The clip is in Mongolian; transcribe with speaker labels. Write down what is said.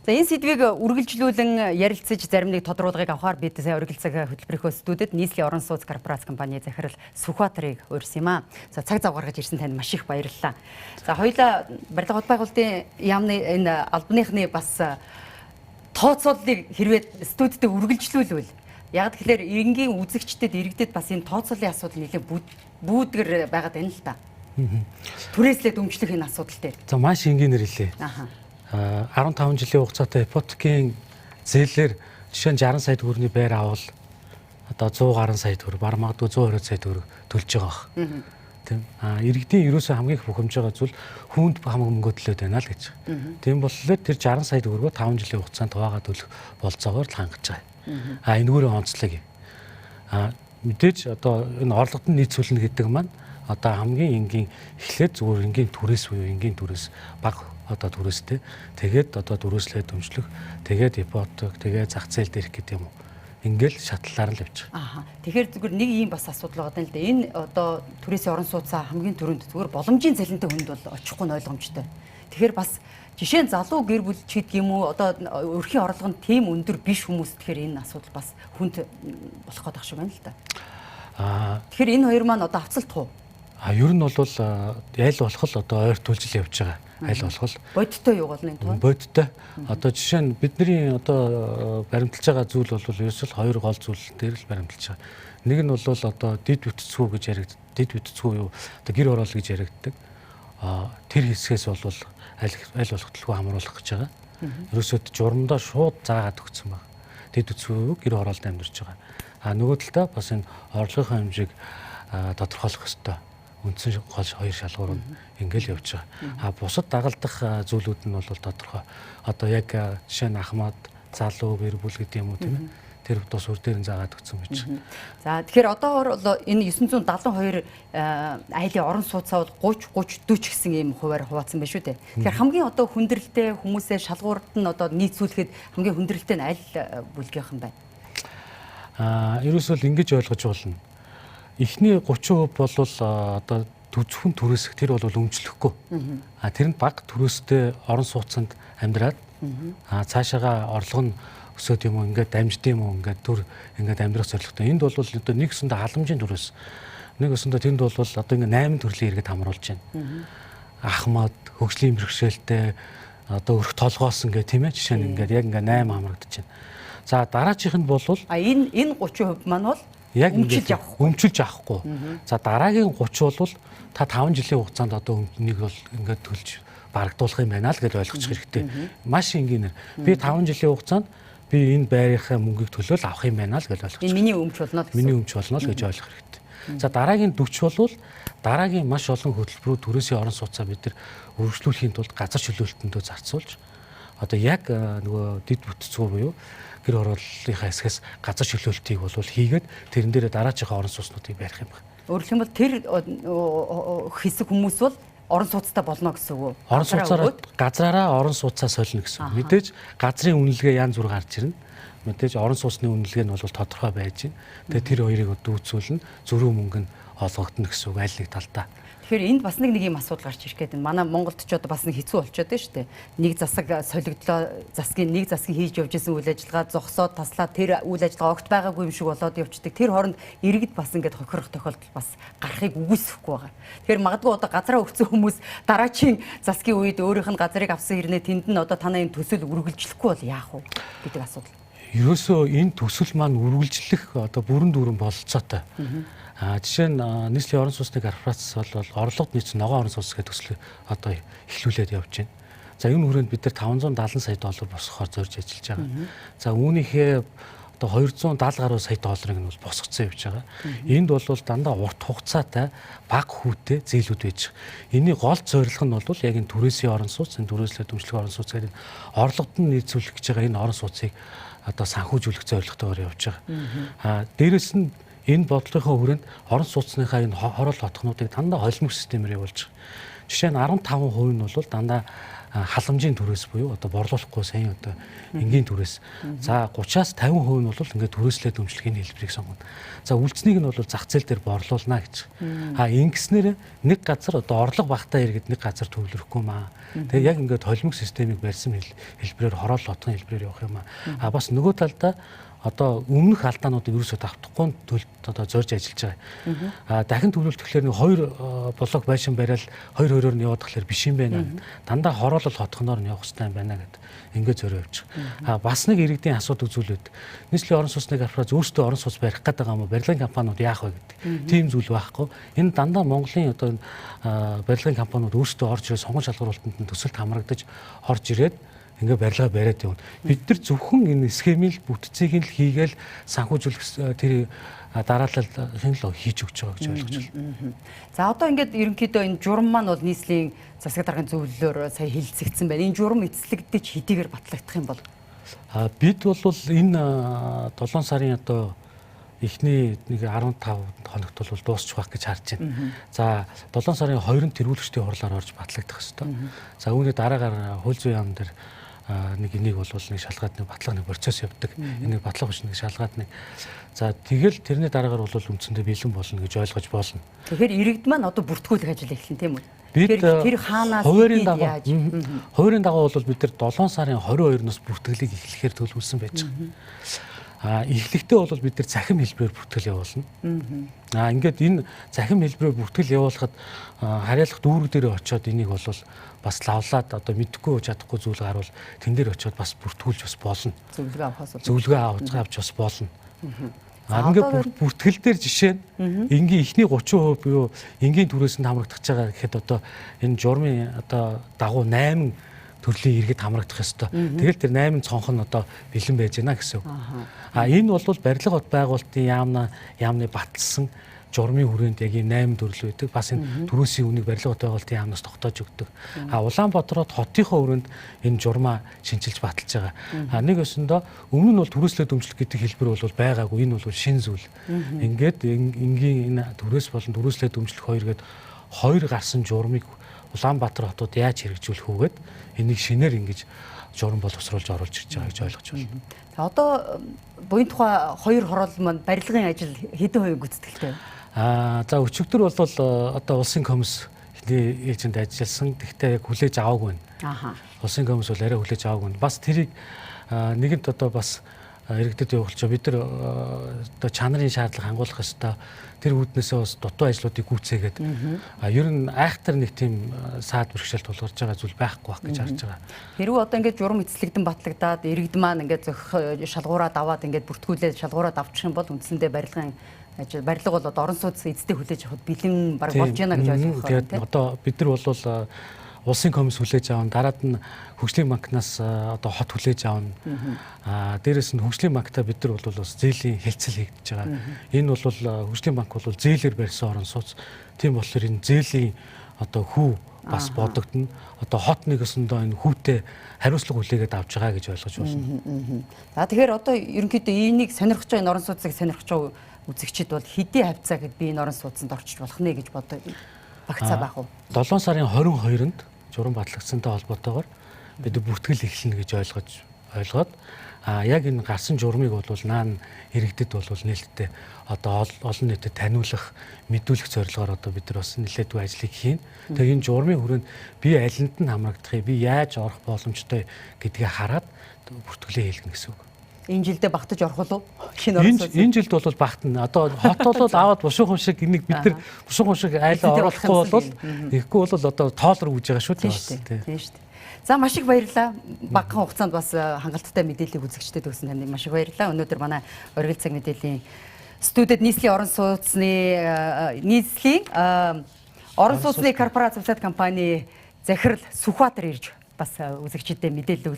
Speaker 1: За энэ сэдвийг үргэлжлүүлэн ярилцаж зарим нэг тодруулгыг авахар бид сая оргилцаг хөтөлбөрийнхөө студид Нийслэлийн орон сууц корпораци компани захирал Сүхбаатарыг урьсан юм аа. За цаг зав гаргаж ирсэн танд маш их баярлалаа. За хоёулаа барилга хот байгуулалтын яамны энэ албаныхны бас тооцооллыг хэрвээ студидд үргэлжлүүлвэл яг тэгэхээр энгийн үзэгчдэд иргэдэд бас энэ тооцооллын асуудал нэлээд бүүдгэр байгаад байна л та. Түрээслээд өмчлөх энэ асуудал дээр.
Speaker 2: За маш энгийнээр хэлээ. 15 жилийн хугацаатай ипотекийн зээлээр жишээ нь 60 сая төгрөгийн байр авал одоо 100 гаруй сая төгрөг, баг магадгүй 120 сая төгрөг төлж байгаа бах. Тийм. Иргэдийн ерөөсөө хамгийн их бухимж байгаа зүйл хүнд хамаг мөнгө төлөөд байна л гэж. Тийм болохоор тэр 60 сая төгрөгөө 5 жилийн хугацаанд хуваагаад төлөх болцоогоор л хангаж байгаа. Энэгээрээ онцлог юм. Мэдээж одоо энэ орлогод нь нийцүүлнэ гэдэг маань одоо хамгийн энгийн эхлээд зүгээр энгийн түрээс буюу энгийн түрээс баг одоо түрээстэй тэгээд одоо түрээслээд өмчлөх тэгээд ипотек тэгээд зах зээл дээрх гэдэг юм уу ингээл шатлалаар л явж байгаа.
Speaker 1: Тэгэхээр зүгээр нэг ийм бас асуудал байгаа юм л да. Энэ одоо түрээсийн орон сууцаа хамгийн түрүүнд зүгээр боломжийн цалинтай хүнд бол очихгүй ойлгомжтой. Тэгэхээр бас жишээ нь залуу гэр бүл ч гэдэг юм уу одоо өрхийн орлого нь тийм өндөр биш хүмүүс тэгэхээр энэ асуудал бас хүнд болох гэдэг шиг байна л да. Тэгэхээр энэ хоёр маань одоо авцалтах уу?
Speaker 2: Ер нь бол аль болох л одоо ойртуулж л явж байгаа. Аль болох
Speaker 1: бодиттой юу болно энэ тоо?
Speaker 2: Бодиттой. Одоо жишээ нь бидний одоо баримталж байгаа зүйл бол ерөөсөл хоёр гол зүйл дээр л баримталж байгаа. Нэг нь бол одоо дэд бүтцгүй гэж яригддаг. Дэд бүтцгүй юу? Одоо гэр орол гэж яригддаг. Тэр хэсгээс бол аль болох төлөв хамруулах гэж байгаа. Ерөөсөө журамдаа шууд заагаад өгсөн байна. Дэд бүтцгүй гэр оролд амьдарч байгаа. Нөгөө талдаа бас энэ орлогын хэмжээг тодорхойлох ёстой. Үндсэн гол хоёр шалгуур нь ингээл явж байгаа. Бусад дагалдах зүйлүүд нь бол тодорхой. Одоо яг жишээ нь ахмад, залуу, гэр бүл гэдэг юм уу тийм ээ. Тэр тус үр дээр нь заагаад өгсөн байж.
Speaker 1: За тэгэхээр одоогоор бол энэ 972 айлын орон сууцаа бол 30 40 гэсэн ийм хуваар хуваацсан байна шүү дээ. Тэгэхээр хамгийн одоо хүндрэлтэй хүмүүсээ шалгуурт нь одоо нийцүүлэхэд хамгийн хүндрэлтэй нь аль бүлгийнх нь байна?
Speaker 2: Ерөөсөө ингэж ойлгож болно. Эхний 30% бол одоо зөвхөн түрээсэх тэр бол өмчлөхгүй. Тэрэнд баг түрээстэй орон сууцанд амьдраад цаашаага орлого нь өсөөд юм уу ингээд дамжд юм уу ингээд төр ингээд амьдрах зорилготой. Энд бол одоо нэг өсөндө халамжийн түрээс нэг өсөндө тэнд бол одоо ингээд 8 төрлийн иргэд хамруулж байна. Ахмад, хөгжлийн бэрхшээлтэй одоо өрх толгоос ингээд тийм ээ жишээ нь ингээд яг ингээд 8 хамрагдаж байна. За дараачих нь бол
Speaker 1: энэ 30% маань бол
Speaker 2: яг өмчилж авахгүй. За дараагийн 30 бол та 5 жилийн хугацаанд одоо нэг бол ингээд төлж барагдуулах юм байна л гэж ойлгочих хэрэгтэй. Маш энгийнээр би 5 жилийн хугацаанд би энэ байрынхаа мөнгийг төлөөл авах юм байна л гэж ойлгочих.
Speaker 1: Энэ миний өмч болно гэсэн.
Speaker 2: Миний өмч болно л гэж ойлгох хэрэгтэй. За дараагийн 40 бол дараагийн маш олон хөтөлбөрүүд түрээсийн орон сууцаа бид нар өргөжлүүлэхийн тулд газар чөлөөлтөндөө зарцуулж одоо яг нөгөө дэд бүтцгүй буюу гэр ороллынхаа хэсгээс газар чөлөөлтийг бол хийгээд тэрэн дээрээ дараачихаа орон сууцнуудыг барих юм байна. Өөрөлдөх
Speaker 1: юм бол тэр хэсэг хүмүүс бол орон сууцтай болно гэсэн үг үү?
Speaker 2: Орон сууцаараа газраараа орон сууцаа солино гэсэн. Мэдээж газрын үнэлгээ янз бүр гарч ирнэ. Мэдээж орон сууцны үнэлгээ нь бол тодорхой байж байна. Тэгээ тэр хоёрыг дүүцүүлнэ, зөрүү мөнгө нь олгогдно гэсэн үг аль нэг талдаа. Тэгэхээр энд бас нэг юм асуудал гарч ирэх гэдэг. Манай Монголд ч одоо бас нэг хэцүү болчиход байна шүү дээ. Нэг засаг солигдлоо, нэг засгийн хийж явж исэн үйл ажиллагаа зогсоод таслаад тэр үйл ажиллагаа огт байгаагүй юм шиг болоод явждаг. Тэр хооронд иргэд бас ингээд хохирох тохиолдол бас гарахыг үгүйсэхгүй байгаа. Тэгэхээр магадгүй одоо газраа өгсөн хүмүүс дараачийн засгийн үед өөрийнх нь газрыг авсан хэрнээ тэнд нь одоо танай энэ төсөл үргэлжлэхгүй бол яах вэ гэдэг асуудал. Ерөөсөө энэ төсөл маань үргэлжлэх одоо бүрэн дүүрэн бололцоотой. Жишээ нь нийслэлийн орон сууцны корпораци бол орлогод нийцсэн ногоон орон сууц гэдэг төслийг одоо эхлүүлээд явж байна. За энэ хүрээнд бид нар $570 сая босгохоор зорж ажиллаж байгаа. За үүнийхээ одоо $270 гаруй сая нь бол босгоцсон явж байгаа. Энд бол дандаа урт хугацаатай бага хүүтэй зээлүүд байж байгаа. Энийн гол зорилго нь бол яг энэ түрээсийн орон сууц, энэ түрээслээд өмчлөх орон сууц гэдэг орлогод нь нийцүүлэх гэж байгаа энэ орон сууцыг одоо санхүүжүүлэх зорилготойгоор явж байгаа. Дээрэс нь энэ бодлогынхаа хүрээнд орон сууцныхаа энэ хорол хотгонуудыг дандаа холимог системээр явуулж байгаа. Жишээ нь 15% нь бол дандаа халамжийн түрээс буюу одоо борлуулахгүй сайн одоо энгийн түрээс. За 30-аас 50% нь бол ингээд түрээслээд өмчлөгийн хэлбэрийг сонгоно. За үлдснийг нь бол зах зээл дээр борлуулна гэж. Ингэснээр нэг газар одоо орлого багтаа иргэд нэг газар төвлөрөхгүй маа. Тэгээ яг ингээд холимог системийг барьсан хэлбэрээр хороолол отгон хэлбэрээр явах юм аа. Бас нөгөө талдаа одоо өмнөх алдаануудыг ерөөсөө давтахгүй төлөлд одоо зорж ажиллаж байгаа. Дахин төлөвлөлт гэхлээр нэг хоёр блок байшин бариад хоёр хоёроор нь яваад тахлаар биш юм байна. Дандаа хороолол хотгоноор нь явах хэрэгтэй юм байна гэдэг ингээд зорио явж байгаа. Бас нэг иргэдийн асуудаг зүйл байдаг. Нийслэлийн орон сууцны корпорац өөрсдөө орон сууц барих гэдэг юм уу? Барилгын компаниуд яах вэ гэдэг. Тийм зүйл байхгүй. Энэ дандаа Монголын одоо барилгын компаниуд өөрсдөө орж ирээд сонгон шалгуулалтанд нь төсөлд хамрагдаж орж ирээд ингээ барилга бариад явна. Бид нар зөвхөн энэ схемийн бүтцийг л хийгээл санхүүжүүлэх тэр дараалал хянал хийж өгч байгаа гэж ойлгож байна.
Speaker 1: За одоо ингээд ерөнхийдөө энэ журам маань бол нийслэлийн засаг даргын зөвлөлөөр сая хэлэлцэгдсэн байна. Энэ журам эцэслэгдэж хэдийгээр батлагдах юм бол
Speaker 2: бид бол энэ 7 сарын одоо эхний нэг 15 хоногт бол дуусчих байх гэж харж байна. За 7 сарын 2-нд тэргүүлэгчдийн хурлаар орж батлагдах ёстой. За үүний дараагаар хууль зүйн яам дээр нэг энийг бол нэг шалгаад нэг батлах нэг процесс явдаг. Энийг батлах биш нэг шалгаад нэг. За тэгэл тэрний дараагаар бол үндсэндээ бэлэн болно гэж ойлгож болно.
Speaker 1: Тэгэхээр иргэд маань одоо бүртгүүлэх ажил эхэлнэ тийм үү?
Speaker 2: Бид
Speaker 1: тэр хаанаас
Speaker 2: хувийн дагуу бол бид нар 7 сарын 22-наас бүртгэлийг эхлэхээр төлөвлөсөн байж байгаа. Эхлэхдээ бол бид нар захим хэлбэрээр бүртгэл явуулна. Ингээд энэ захим хэлбэрээр бүртгэл явуулахад харьяалах дүүрэг дээр очиод энийг бол бас лавлаад одоо мэдхгүй чадахгүй зүйл гарвал тэн дээр очиод бас бүртгүүлж бас болно. Зөвлөгөө авч бас болно. Ингээд бүртгэл дээр жишээ нь энгийн ихний 30% буюу энгийн түрээсэнд хамрагдах байгаа гэхэд одоо энэ журмын одоо дагуу 8 төрлийн иргэд хамрагдах ёстой. Тэгэл тэр 8 цонх нь одоо бэлэн байж байна гэсэн үг. Энэ бол барилга бот байгуулалтын яамны баталсан журмын хүрээнд яг ийм 8 төрөл байдаг. Бас энэ түрээсийн үнийг барилга бот байгуулалтын яамнаас тогтоож өгдөг. Улаанбаатарт хотынхоо хүрээнд энэ журмаа шинжилж баталж байгаа. Нэг өсөндөө өмнө нь бол түрээслээд өмчлөх гэдэг хэлбэр бол байгаагүй. Энэ бол шин зүйл. Ингээд энгийн энэ түрээс болон түрээслээд өмчлөх хоёр гээд хоёр гарсан журмыг Улаанбаатар хотод яаж хэрэгжүүлэх үгээд энийг шинээр ингэж журам боловсруулж оруулж ирж байгаа гэж ойлгож байна.
Speaker 1: Одоо буян тухай хоёр хороолол маань барилгын ажил хэдэн хувийн гүйцэтгэлтэй вэ?
Speaker 2: За өчигдөр бол одоо улсын комисс эхний ээлжинд ажилласан. Тэгтээ яг хүлээж аваагүй байна. Улсын комисс бол арай хүлээж аваагүй байна. Бас тэрийг нэгэнт одоо бас иргэдэд явуулж бид нар одоо чанарын шаардлага хангуулах ёстой. Тэр үүднээсээ бас дутуу ажлуудыг гүйцээгээд ер нь айхтар нэг тийм саад бэрхшээл тулгарч байгаа зүйл байхгүй байх гэж харж байгаа.
Speaker 1: Хэрвээ одоо ингээд журам эцэслэгдэн батлагдаад иргэд маань ингээд шалгуураад аваад ингээд бүртгүүлээд шалгуураад авчих юм бол үндсэндээ барилгын ажил барилга бол одоо орон сууц эзэдээ хүлээж авахд бэлэн баг болж байна гэж ойлгох байна.
Speaker 2: Тэгээд одоо бид нар бол улсын комисс хүлээж авна, дараад нь хөгжлийн банкнаас одоо хот хүлээж авна. Дээрээс нь хөгжлийн банктай бид нар бол бас зээлийн хэлцэл хийгдэж байгаа. Энэ бол хөгжлийн банк бол зээлээр барьсан орон сууц. Тийм болохоор энэ зээлийн одоо хүү бас бодогдно. Одоо хот нэгэсэндээ энэ хүүтэй хариуцлага хүлээгээд авч байгаа гэж ойлгож байна.
Speaker 1: За тэгэхээр одоо ерөнхийдөө энийг сонирхож байгаа энэ орон сууцыг сонирхож байгаа үзэгчид бол хэдийн хавцаа гэд би энэ орон сууцанд орчиж болох нэ гэж бодож багцаа байх уу?
Speaker 2: 7 сарын 22-нд журам батлагдсантай холбоотойгоор бид бүртгэл эхэлнэ гэж ойлгоод яг энэ гарсан журмыг бол наан иргэдэд бол нээлттэй одоо олон нийтэд таниулах, мэдүүлэх зорилгоор одоо бид нар бас нэлээдгүй ажлыг хийн. Тэгээ энэ журмын хүрээнд би алинд нь хамрагдахыг, би яаж орох боломжтой гэдгийг хараад бүртгэлээ хийлгэнэ гэсэн үг.
Speaker 1: Энэ жилдээ багтаж орох уу? Шинэ орон сууц.
Speaker 2: Энэ жилд бол багтана. Одоо хот бол аваад бушуухан шиг энийг бид нар бушуухан шиг айлаа оруулахгүй бол ихгүй бол одоо тоолор үүж байгаа шүү дээ.
Speaker 1: Тийм шүү дээ. За маш их баярлалаа. Багахан хугацаанд бас хангалттай мэдээллийг үзэгчдэд өгсөн танд маш их баярлалаа. Өнөөдөр манай оргил цаг мэдээллийн студид нийслэлийн орон сууцны корпораци компани захирал Сүхбаатар ирж бас үзэгчдэд мэдээлэл